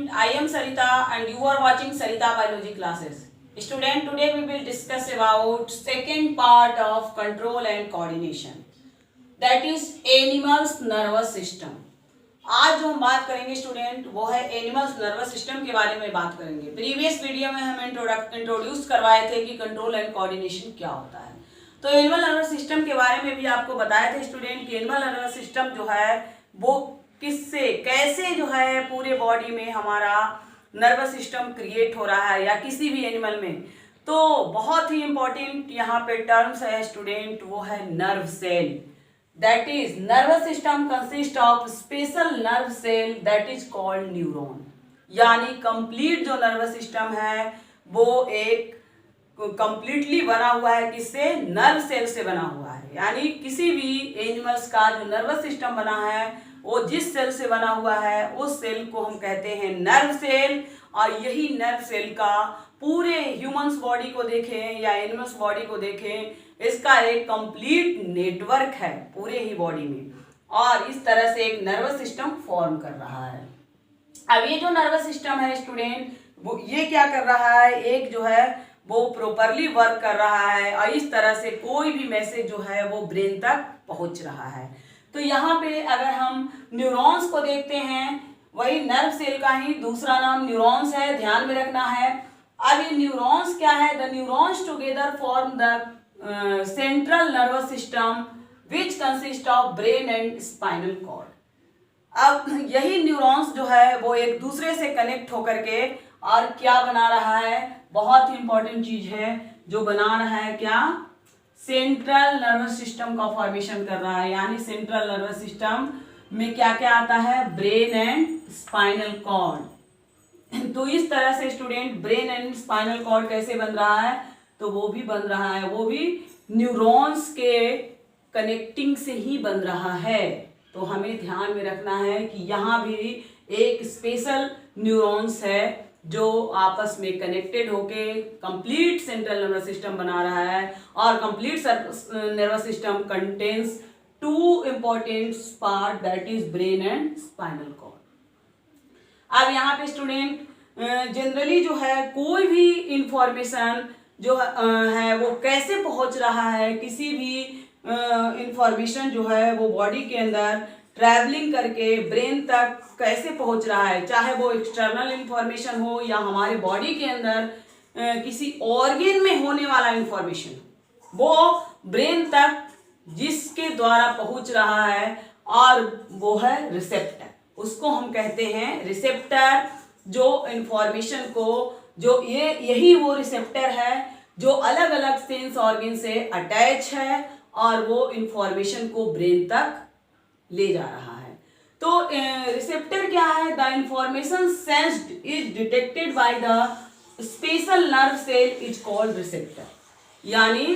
student, I am Sarita and you are watching Sarita Biology classes. Student, today we will discuss about second part of control and coordination. That is animals nervous system. आज जो हम बात करेंगे student वो है animals nervous system के बारे में बात करेंगे। प्रीवियस वीडियो में हम इंट्रोड्यूस करवाए थे कि कंट्रोल एंड कोऑर्डिनेशन क्या होता है। तो एनिमल नर्वस सिस्टम के बारे में भी आपको बताया था स्टूडेंट कि एनिमल नर्वस सिस्टम जो है वो किससे कैसे जो है पूरे बॉडी में हमारा नर्वस सिस्टम क्रिएट हो रहा है या किसी भी एनिमल में। तो बहुत ही इंपॉर्टेंट यहाँ पे टर्म्स है स्टूडेंट, वो है nerve cell. That is, nervous system consists of special nerve cell that is called neuron. यानी कंप्लीट जो नर्वस सिस्टम है वो एक कंप्लीटली बना हुआ है किससे? नर्व सेल से बना हुआ है। यानी किसी भी एनिमल्स का जो नर्वस सिस्टम बना है वो जिस सेल से बना हुआ है उस सेल को हम कहते हैं नर्व सेल। और यही नर्व सेल का पूरे ह्यूमंस बॉडी को देखें या एनिमल्स बॉडी को देखें, इसका एक कंप्लीट नेटवर्क है पूरे ही बॉडी में और इस तरह से एक नर्वस सिस्टम फॉर्म कर रहा है। अब ये जो नर्वस सिस्टम है स्टूडेंट वो ये क्या कर रहा है, एक जो है वो प्रॉपरली वर्क कर रहा है और इस तरह से कोई भी मैसेज जो है वो ब्रेन तक पहुंच रहा है। तो यहाँ पे अगर हम न्यूरॉन्स को देखते हैं, वही नर्व सेल का ही दूसरा नाम न्यूरॉन्स है, ध्यान में रखना है। अब ये न्यूरॉन्स क्या है? The neurons together form the central nervous system which consist of brain and spinal cord. अब यही न्यूरॉन्स जो है वो एक दूसरे से कनेक्ट होकर के और क्या बना रहा है, बहुत ही इंपॉर्टेंट चीज है जो बना रहा है क्या, सेंट्रल नर्वस सिस्टम का फॉर्मेशन कर रहा है। यानी सेंट्रल नर्वस सिस्टम में क्या क्या आता है, ब्रेन एंड स्पाइनल कॉर्ड। तो इस तरह से student brain and spinal cord कैसे बन रहा है, तो वो भी बन रहा है, वो भी न्यूरॉन्स के कनेक्टिंग से ही बन रहा है। तो हमें ध्यान में रखना है कि यहाँ भी एक स्पेशल न्यूरॉन्स है जो आपस में कनेक्टेड होके कंप्लीट सेंट्रल नर्वस सिस्टम बना रहा है। और complete nervous system contains two important part, that is brain and spinal cord. अब यहाँ पे स्टूडेंट जनरली जो है कोई भी इंफॉर्मेशन जो है वो कैसे पहुंच रहा है, किसी भी इंफॉर्मेशन जो है वो बॉडी के अंदर ट्रैवलिंग करके ब्रेन तक कैसे पहुंच रहा है, चाहे वो एक्सटर्नल इंफॉर्मेशन हो या हमारे बॉडी के अंदर किसी ऑर्गन में होने वाला इंफॉर्मेशन, वो ब्रेन तक जिसके द्वारा पहुंच रहा है और वो है रिसेप्टर। उसको हम कहते हैं रिसेप्टर। जो इंफॉर्मेशन को जो यही वो रिसेप्टर है जो अलग अलग सेंस ऑर्गन से अटैच है और वो इंफॉर्मेशन को ब्रेन तक ले जा रहा है। तो रिसेप्टर क्या है? The information sensed is detected by the special nerve cell is called receptor. यानी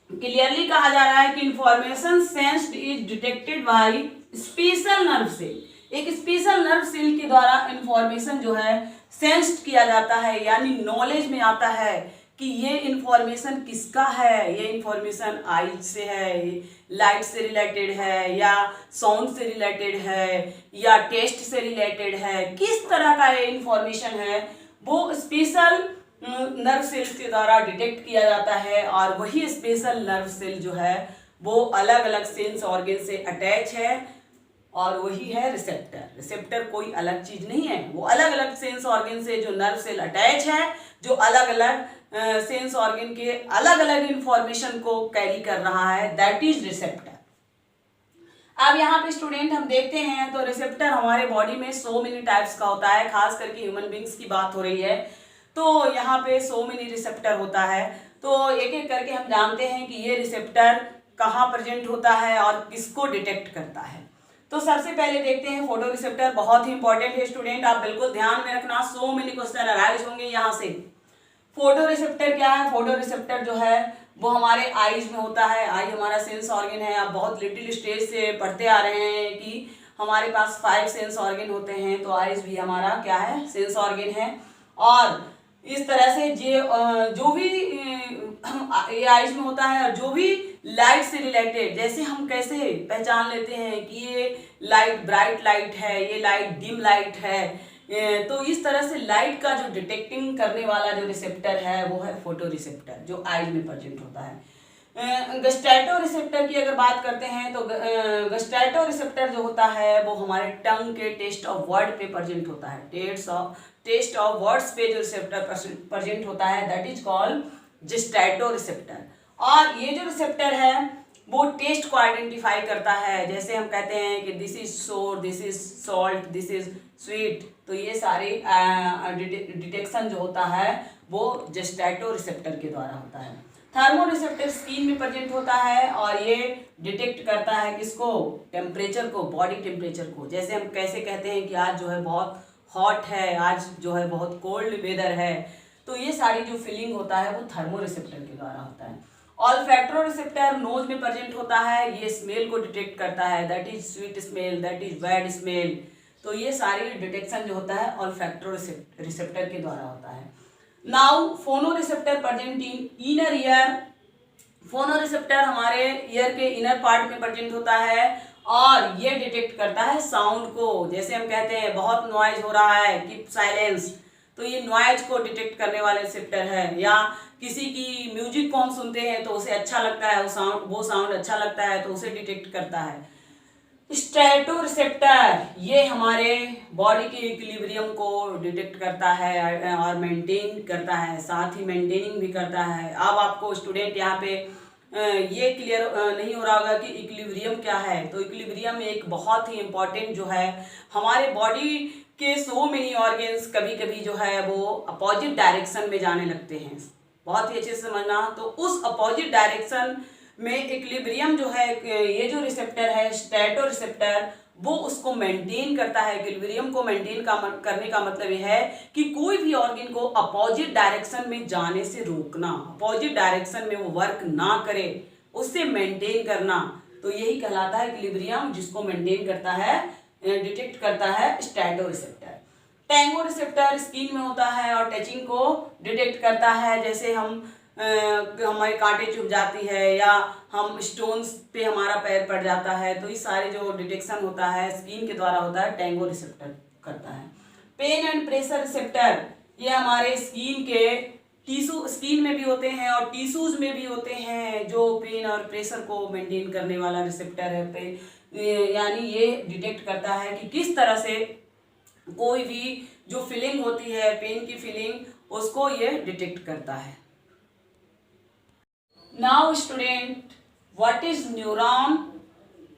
क्लियरली कहा जा रहा है कि information sensed is detected by special nerve cell. एक स्पेशल नर्व सेल के द्वारा इंफॉर्मेशन जो है सेंस्ड किया जाता है, यानी नॉलेज में आता है कि ये इंफॉर्मेशन किसका है। ये इंफॉर्मेशन आई से है, लाइट से रिलेटेड है या साउंड से रिलेटेड है या टेस्ट से रिलेटेड है, किस तरह का ये इंफॉर्मेशन है वो स्पेशल नर्व सेल के द्वारा डिटेक्ट किया जाता है। और वही स्पेशल नर्व सेल जो है वो अलग अलग सेंस ऑर्गन से अटैच है और वही है रिसेप्टर। रिसेप्टर कोई अलग चीज नहीं है, वो अलग अलग सेंस ऑर्गन से जो नर्व सेल अटैच है, जो अलग अलग सेंस ऑर्गन के अलग अलग इंफॉर्मेशन को कैरी कर रहा है, दैट इज रिसेप्टर। अब यहाँ पे स्टूडेंट हम देखते हैं तो रिसेप्टर हमारे बॉडी में सो मेनी टाइप्स का होता है, खास करके ह्यूमन बींग्स की बात हो रही है तो यहाँ पे सो मेनी रिसेप्टर होता है। तो एक एक करके हम जानते हैं कि ये रिसेप्टर कहाँ प्रेजेंट होता है और किसको डिटेक्ट करता है। तो सबसे पहले देखते हैं फोटो रिसेप्टर। बहुत ही इंपॉर्टेंट है स्टूडेंट, आप बिल्कुल ध्यान में रखना, सो मेनी क्वेश्चन अराइज होंगे यहाँ से। फोटो रिसेप्टर क्या है? फोटो रिसेप्टर जो है वो हमारे आईज में होता है। आई हमारा सेंस ऑर्गन है। आप बहुत लिटिल स्टेज से पढ़ते आ रहे हैं कि हमारे पास 5 सेंस ऑर्गन होते हैं, तो आईज भी हमारा क्या है, सेंस ऑर्गन है। और इस तरह से जो भी ये आईज में होता है और जो भी लाइट से रिलेटेड, जैसे हम कैसे पहचान लेते हैं कि ये लाइट ब्राइट लाइट है, ये लाइट डिम लाइट है, तो इस तरह से लाइट का जो डिटेक्टिंग करने वाला जो रिसेप्टर है वो है फोटो रिसेप्टर, जो आईज में प्रेजेंट होता है। गस्टैटो रिसेप्टर की अगर बात करते हैं तो गस्टैटो रिसेप्टर जो होता है वो हमारे टंग के टेस्ट ऑफ वर्ड पे प्रेजेंट होता है। टेस्ट ऑफ वर्ड्स पे जो रिसेप्टर प्रेजेंट होता है दैट इज कॉल्ड गस्टैटो रिसेप्टर। और ये जो रिसेप्टर है वो टेस्ट को आइडेंटिफाई करता है। जैसे हम कहते हैं कि दिस इज सोर, this is salt, this is sweet, तो ये सारे डिटेक्शन जो होता है वो गस्टैटो रिसेप्टर के द्वारा होता है। थर्मो रिसेप्टर स्किन में प्रेजेंट होता है और ये डिटेक्ट करता है किसको, टेम्परेचर को, बॉडी टेम्परेचर को। जैसे हम कैसे कहते हैं कि आज जो है बहुत हॉट है, आज जो है बहुत कोल्ड वेदर है, तो ये सारी जो फीलिंग होता है वो थर्मो रिसेप्टर के द्वारा होता है। ऑल्फैक्टो रिसेप्टर नोज में प्रेजेंट होता है, ये स्मेल को डिटेक्ट करता है, that is sweet smell, that is bad smell. तो ये सारी डिटेक्शन जो होता है ऑल्फैक्टो रिसेप्टर के द्वारा होता है। नाउ फोनो receptor present in inner ear. फोनो रिसेप्टर हमारे ईयर के इनर पार्ट में प्रेजेंट होता है और ये डिटेक्ट करता है साउंड को। जैसे हम कहते हैं बहुत नॉइज हो रहा है, कीप साइलेंस, तो ये नॉइज को डिटेक्ट करने वाले रिसेप्टर है। या किसी की म्यूजिक को हम सुनते हैं तो उसे अच्छा लगता है, वो साउंड अच्छा लगता है तो उसे डिटेक्ट करता है। स्ट्रेटो रिसेप्टर ये हमारे बॉडी के इक्विलिब्रियम को डिटेक्ट करता है और मेंटेन करता है, साथ ही मेंटेनिंग भी करता है। अब आपको स्टूडेंट यहाँ पे ये क्लियर नहीं हो रहा होगा कि इक्विलिब्रियम क्या है। तो इक्विलिब्रियम एक बहुत ही इम्पॉर्टेंट जो है हमारे बॉडी के सो मेनी ऑर्गेन्स कभी कभी जो है वो अपोजिट डायरेक्शन में जाने लगते हैं, बहुत ही अच्छे से समझना। तो उस अपोजिट डायरेक्शन में इक्विलिब्रियम जो है, ये जो रिसेप्टर है स्ट्रेटो रिसेप्टर, वो उसको मेंटेन करता है। इक्विलिब्रियम को मेंटेन करने का मतलब यह है कि कोई भी ऑर्गन को अपोजिट डायरेक्शन में जाने से रोकना, अपोजिट डायरेक्शन में वो वर्क ना करे, उससे मेंटेन करना, तो यही कहलाता है इक्विलिब्रियम, जिसको मेंटेन करता है, डिटेक्ट करता है strato receptor. Tango receptor skin में होता है और टचिंग को डिटेक्ट करता है। जैसे हमारे कांटे चुभ जाती है या हम स्टोन्स पे हमारा पैर पड़ जाता है, तो इस सारे जो डिटेक्शन होता है स्किन के द्वारा होता है, टैंगो रिसेप्टर करता है। पेन एंड प्रेशर रिसेप्टर ये हमारे स्किन के टिश्यू, स्किन में भी होते हैं और टिश्यूज में भी होते हैं, जो पेन और प्रेशर को मेंटेन करने वाला रिसेप्टर है। यानी ये डिटेक्ट करता है कि किस तरह से कोई भी जो फीलिंग होती है, पेन की फीलिंग, उसको ये डिटेक्ट करता है। Now student what is neuron.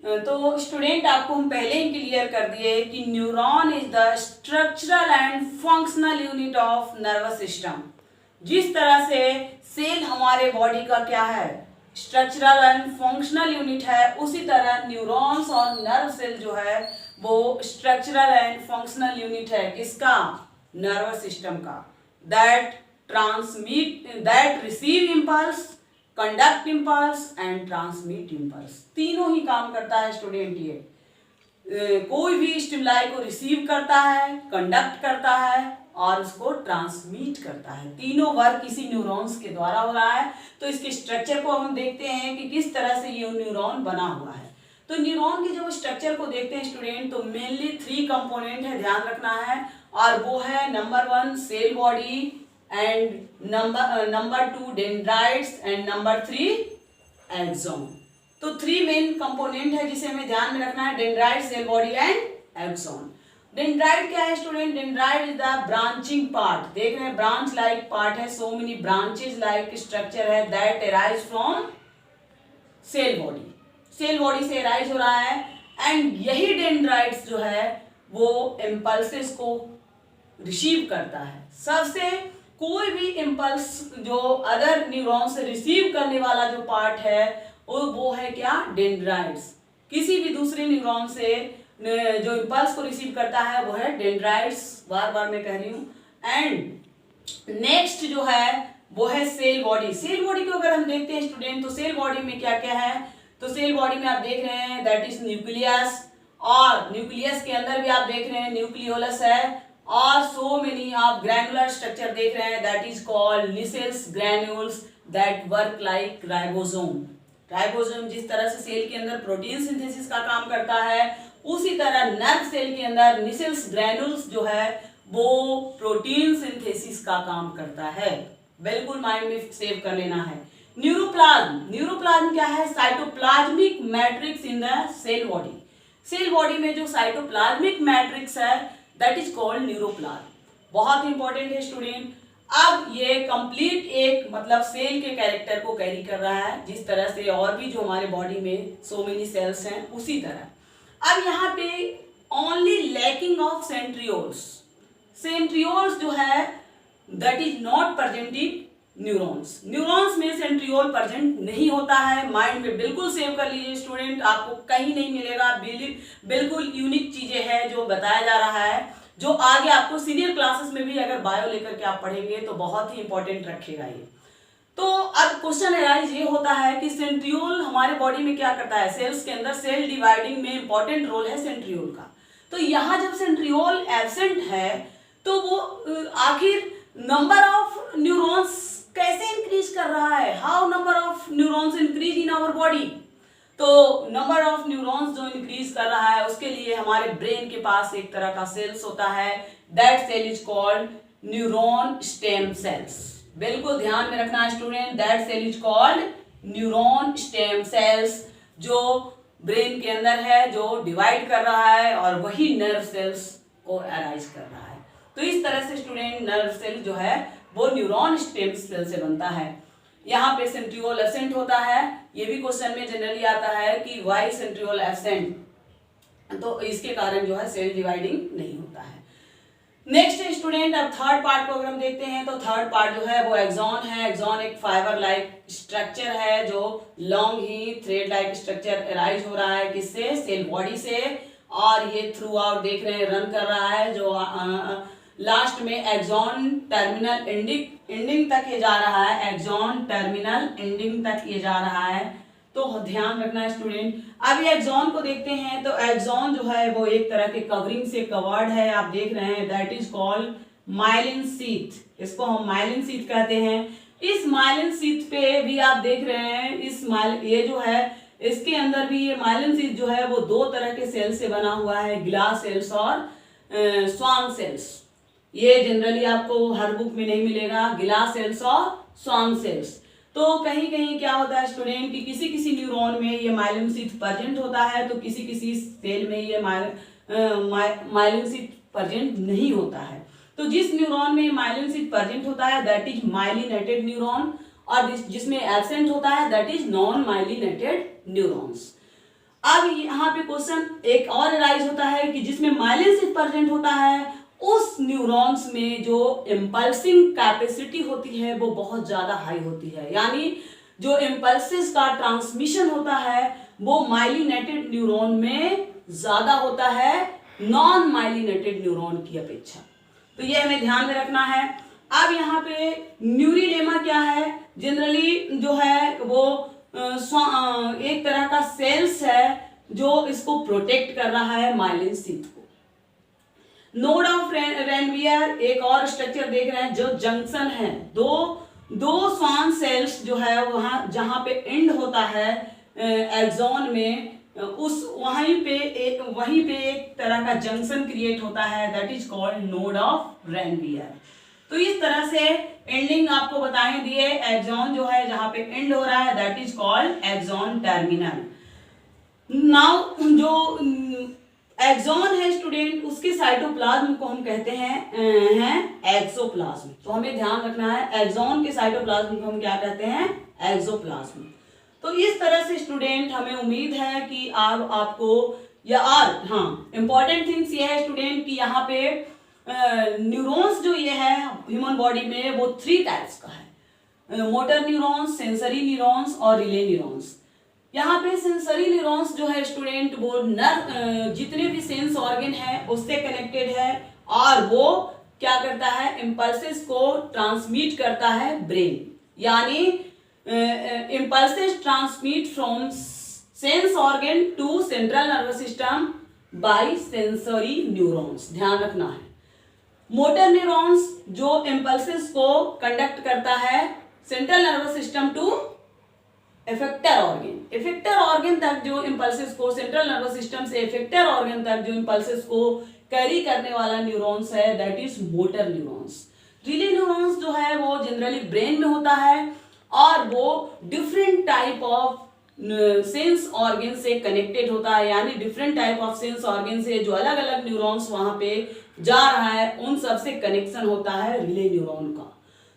तो स्टूडेंट आपको हम पहले ही क्लियर कर दिए कि neuron is the structural and functional unit of nervous system. जिस तरह से सेल हमारे बॉडी का क्या है, स्ट्रक्चरल एंड फंक्शनल यूनिट है, उसी तरह न्यूरॉन्स और नर्व सेल जो है वो स्ट्रक्चरल एंड फंक्शनल यूनिट है। किसका, नर्वस सिस्टम का। That receive impulse, conduct impulse and transmit impulse, तीनों ही काम करता है स्टूडेंट। ये कोई भी स्टिमुलाई को रिसीव करता है, कंडक्ट करता है और उसको ट्रांसमिट करता है। तीनों वर्क इसी न्यूरॉन्स के द्वारा हो रहा है। तो इसके स्ट्रक्चर को हम देखते हैं कि किस तरह से ये न्यूरॉन बना हुआ है। तो न्यूरॉन के जब स्ट्रक्चर को देखते हैं स्टूडेंट, तो मेनली 3 कंपोनेंट है, ध्यान रखना है, और वो है number 1 cell body and number 2 dendrites and number 3 axon. तो 3 मेन कंपोनेंट है जिसे हमें ध्यान में रखना है, dendrite, cell body and axon. Dendrite क्या है student, dendrite is the branching part, देख रहे हैं ब्रांच लाइक पार्ट है, so many branches like structure है that arise from cell body, cell body से अराइज हो रहा है। एंड यही डेंड्राइट्स जो है वो इम्पल्सेस को रिसीव करता है। सबसे कोई भी इम्पल्स जो अदर न्यूरॉन से रिसीव करने वाला जो पार्ट है वो है क्या, डेंड्राइट्स। किसी भी दूसरे न्यूरॉन से जो इम्पल्स को रिसीव करता है वो है डेंड्राइट्स, बार बार मैं कह रही हूँ। एंड नेक्स्ट जो है वो है सेल बॉडी। सेल बॉडी को अगर हम देखते हैं स्टूडेंट, तो सेल बॉडी में क्या क्या है, तो सेल बॉडी में आप देख रहे हैं दैट इज न्यूक्लियस, और न्यूक्लियस के अंदर भी आप देख रहे हैं न्यूक्लियोलस है, और सो मेनी आप ग्रैनुलर स्ट्रक्चर देख रहे हैं that is called Nissl's granules that work like ribosome. Ribosome जिस तरह से सेल के अंदर प्रोटीन सिंथेसिस का काम करता है, उसी तरह नर्व सेल के अंदर निसेल्स ग्रैन्यूल्स जो है वो प्रोटीन सिंथेसिस का काम करता है। बिल्कुल माइंड में सेव कर लेना है। न्यूरोप्लाज्म क्या है? Cytoplasmic matrix in the cell body. Cell body में जो साइटोप्लाज्मिक मैट्रिक्स है दैट इज कॉल्ड न्यूरोप्लाज्म। बहुत इंपॉर्टेंट है स्टूडेंट। अब ये कंप्लीट एक मतलब सेल के कैरेक्टर को कैरी कर रहा है, जिस तरह से और भी जो हमारे बॉडी में सो मेनी सेल्स हैं उसी तरह। अब यहाँ पे only lacking of centrioles. Centrioles जो है that is not present in neurons. Neurons में सेंट्रियोल प्रेजेंट नहीं होता है। माइंड में बिल्कुल सेव कर लीजिए स्टूडेंट, आपको कहीं नहीं मिलेगा। बिल्कुल यूनिक चीजें हैं जो बताया जा रहा है, जो आगे आपको सीनियर क्लासेस में भी अगर बायो लेकर के आप पढ़ेंगे तो बहुत ही इंपॉर्टेंट रखेगा ये। तो अब क्वेश्चन अराइज ये होता है कि सेंट्रियोल हमारे बॉडी में क्या करता है? सेल्स के अंदर सेल डिवाइडिंग में इंपॉर्टेंट रोल है सेंट्रियोल का। तो यहाँ जब सेंट्रियोल एब्सेंट है तो वो आखिर नंबर ऑफ न्यूरॉन्स कैसे इंक्रीज कर रहा है? How number of neurons increase in our body? तो नंबर ऑफ न्यूरॉन्स जो इंक्रीज कर रहा है उसके लिए हमारे ब्रेन के पास एक तरह का सेल्स होता है, that cell is called neuron stem cells. बिल्कुल ध्यान में रखना है student, that cell is called neuron stem cells, जो ब्रेन के अंदर है, जो डिवाइड कर रहा है और वही नर्व सेल्स को अराइज कर रहा है। तो इस तरह से स्टूडेंट नर्व सेल जो है वो न्यूरॉन स्टेम सेल से बनता है। यहाँ पे सेंट्रियोल एब्सेंट होता है। ये भी क्वेश्चन में जनरली आता है कि वाई सेंट्रियोल एब्सेंट, तो इसके कारण जो है सेल डिवाइडिंग नहीं होता है। नेक्स्ट स्टूडेंट, अब थर्ड पार्ट को अगर हम देखते हैं तो थर्ड पार्ट जो है वो एक्सॉन है। एक्सॉन एक फाइबर लाइक स्ट्रक्चर है जो लॉन्ग ही थ्रेड लाइक स्ट्रक्चर अराइज हो रहा है किससे? सेल बॉडी से, और ये थ्रू आउट देख रहे हैं रन कर रहा है, जो लास्ट में एक्सॉन टर्मिनल एंडिंग तक ये जा रहा है। एक्सॉन टर्मिनल एंडिंग तक ये जा रहा है, तो ध्यान रखना है स्टूडेंट। अब ये एक्सॉन को देखते हैं तो एक्सॉन जो है वो एक तरह के कवरिंग से कवर्ड है, आप देख रहे हैं, that is called myelin sheath. इसको हम माइलिन शीथ कहते हैं। इस माइलिन शीथ पे भी आप देख रहे हैं ये जो है इसके अंदर भी ये माइलिन शीथ जो है वो दो तरह के सेल से बना हुआ है, ग्लास सेल्स और स्वान सेल्स। ये जनरली आपको हर बुक में नहीं मिलेगा, गिलास सेल्स और स्वान सेल्स। तो कहीं कहीं क्या होता है स्टूडेंट कि किसी किसी न्यूरॉन में ये माइलिन शीथ प्रेजेंट होता है, तो किसी किसी सेल में ये माइलिन शीथ प्रेजेंट नहीं होता है। तो जिस न्यूरॉन में माइलिन शीथ प्रेजेंट होता है दैट इज माइलिनेटेड न्यूरॉन, और जिसमें एब्सेंट होता है that is non myelinated neurons. अब यहाँ पे क्वेश्चन एक और राइज होता है कि जिसमें माइलिन शीथ प्रेजेंट होता है उस न्यूरॉन्स में जो इम्पल्सिंग कैपेसिटी होती है वो बहुत ज्यादा हाई होती है, यानी जो इम्पल्सिस का ट्रांसमिशन होता है वो माइलिनेटेड न्यूरॉन में ज्यादा होता है नॉन माइलिनेटेड न्यूरॉन की अपेक्षा। तो ये हमें ध्यान में रखना है। अब यहाँ पे न्यूरिलेमा क्या है? जनरली जो है वो एक तरह का सेल्स है जो इसको प्रोटेक्ट कर रहा है माइलिन शीथ को। नोड ऑफ रेनवियर एक और स्ट्रक्चर देख रहे हैं जो जंक्शन है, दो स्वान सेल्स जो है वहां जहां पे एंड होता है एक्सॉन में, उस वहीं पे एक तरह का जंक्शन क्रिएट होता है, that is called node of Ranvier. तो इस तरह से एंडिंग आपको बताए दिए, एक्सॉन जो है जहां पे एंड हो रहा है that is called axon terminal. Now जो एक्सॉन है स्टूडेंट उसके साइटोप्लाज्म को हम कहते हैं एक्सोप्लाज्म। तो हमें ध्यान रखना है एक्सॉन के साइटोप्लाज्म को हम क्या कहते हैं? एक्सोप्लाज्म। तो इस तरह से स्टूडेंट हमें उम्मीद है कि आपको इंपॉर्टेंट थिंग्स ये है स्टूडेंट कि यहाँ पे न्यूरॉन्स जो ये है ह्यूमन बॉडी में वो 3 टाइप्स का है, मोटर न्यूरॉन्स, सेंसरी न्यूरॉन्स और रिले न्यूरॉन्स। यहाँ पे सेंसरी न्यूरॉन्स जो है स्टूडेंट वो जितने भी सेंस ऑर्गन है उससे कनेक्टेड है, और वो क्या करता है? इम्पल्सेस को ट्रांसमिट करता है ब्रेन, यानी impulses transmit from sense organ to central nervous system by sensory neurons. ध्यान रखना है। मोटर न्यूरॉन्स जो इम्पल्सेस को कंडक्ट करता है central nervous system to effector organ. Effector organ तक जो इम्पल्सेस को, सेंट्रल नर्वस सिस्टम से इफेक्टर ऑर्गन तक जो इम्पल्सेस को कैरी करने वाला न्यूरॉन्स है, that is motor neurons. Relay neurons जो है वो जनरली ब्रेन में होता है और वो different type of sense organ से कनेक्टेड होता है, यानी different type of sense organ से जो अलग अलग न्यूरॉन्स वहां पे जा रहा है उन सब से कनेक्शन होता है रिले न्यूरॉन का।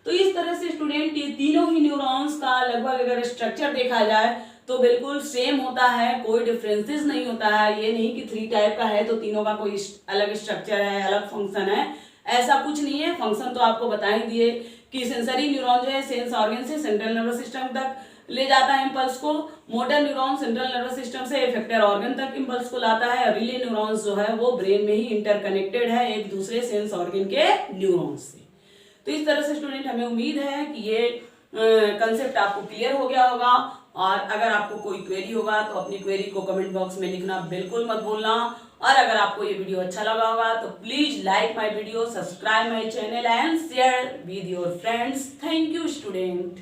तो इस तरह से स्टूडेंट ये तीनों ही न्यूरॉन्स का लगभग अगर स्ट्रक्चर देखा जाए तो बिल्कुल सेम होता है, कोई डिफरेंसेस नहीं होता है। ये नहीं कि 3 टाइप का है तो तीनों का कोई अलग स्ट्रक्चर है, अलग फंक्शन है, ऐसा कुछ नहीं है। फंक्शन तो आपको बता ही दिए कि सेंसरी न्यूरॉन जो है सेंस ऑर्गन से सेंट्रल नर्वस सिस्टम तक ले जाता है इम्पल्स को, motor neuron central nervous system से इफेक्टर ऑर्गन तक इम्पल्स को लाता है, और रिले न्यूरॉन्स जो है वो ब्रेन में ही इंटरकनेक्टेड है एक दूसरे सेंस ऑर्गन के न्यूरॉन्स से। तो इस तरह से स्टूडेंट हमें उम्मीद है कि ये कंसेप्ट आपको क्लियर हो गया होगा, और अगर आपको कोई क्वेरी होगा तो अपनी क्वेरी को कमेंट बॉक्स में लिखना बिल्कुल मत भूलना। और अगर आपको ये वीडियो अच्छा लगा होगा तो please like my video, subscribe my channel and share with your friends. Thank you student.